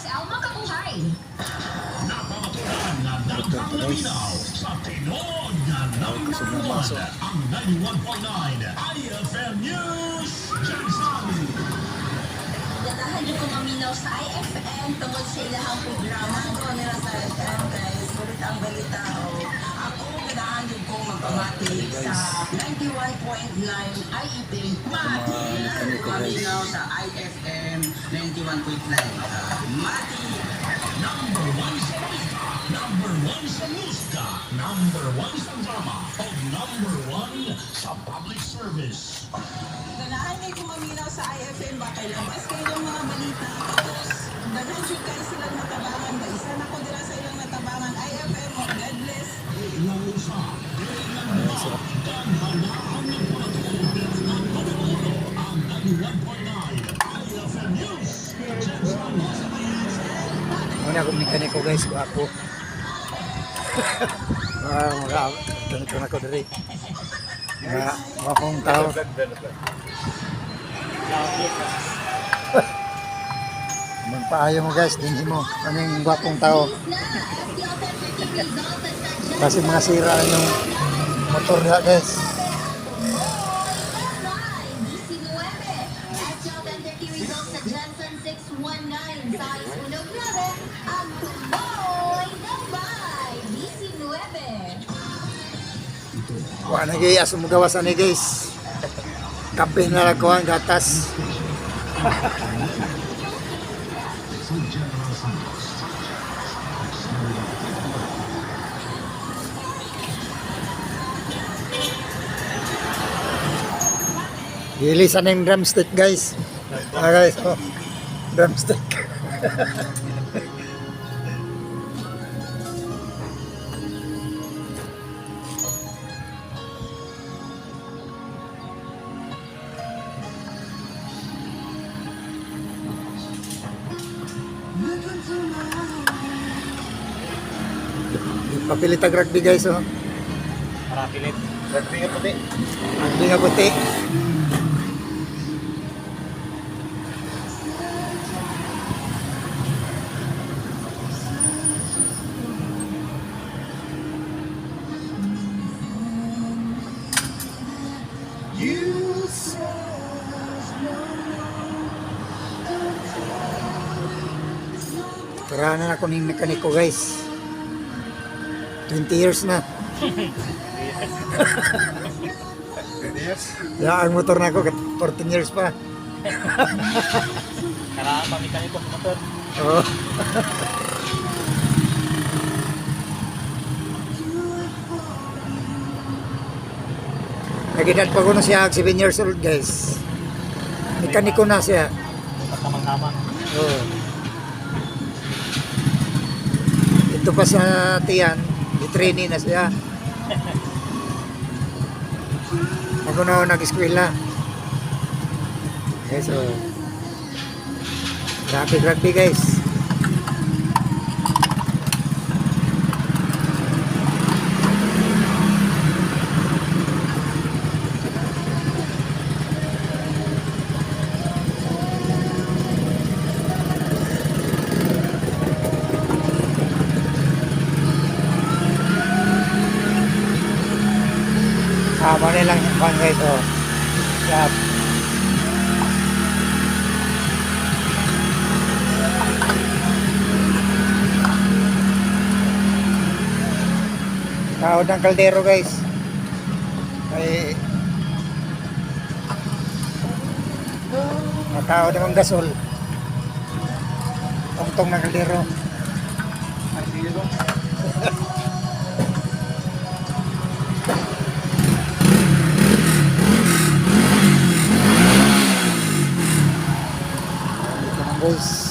XL makabuhay. Napamatulan na daghang naminaw sa tinod na number 1 ang 91.9 IFM News Jensen. Ganahan yung kumaminaw sa IFM tungkol sa ilahang programa ko nila sa IFM guys. Sulit ang balita o ako ganahan yung kong magpamati sa 91.9 IFM. Mati lang kumaminaw sa IFM 91.9. Mati! Number 1 sa balita, number 1 sa musika, number 1 sa drama, o number 1 sa public service. Ganahan kayo kumaminaw sa IFM ba kay labas kayo ng mga balita. Tapos ganahan yung kayo silang natabangan ba. Isa na ko dira sa ilang natabangan IFM o God bless. Ilang isa, ilang dalawa, ganhanaan ng patuloy ng patuloy ang 91.9 IFM News Jensen. Muna akong mekaniko guys, ako. Ganito na ko dari. Mga akong tao. Magpaayo mo guys, din mo. Ano yung gwapong tao. Kasi mga sira yung motor niya guys. Wala na guys, sumugawasan ni guys. Kape na lang ko ang gatas. Gilisan yung drumstick guys. Guys, oh, drumstick. Papilit ang rugby guys, oh. Parapilit. Rugby nga puti. Rugby nga puti. Tirahan na ako ng mekaniko guys. 20 years na. Ya, ang motor na ako 14 years pa. Karaan pamitan ito sa motor. Oo. Nagedad pa ko na siya 7 years old guys. Mekaniko na siya. Tamang-tamang. Oo. Ito pa sa tiyan, i-trainee na siya. Ako na nag-eskwela. Okay, so rugby guys. Sama nilang fan guys, oh. Yan. Kaod ng kaldero guys. Ay makaod ng gasol. Tungtong ng kaldero. Ay, sige ko. Guys.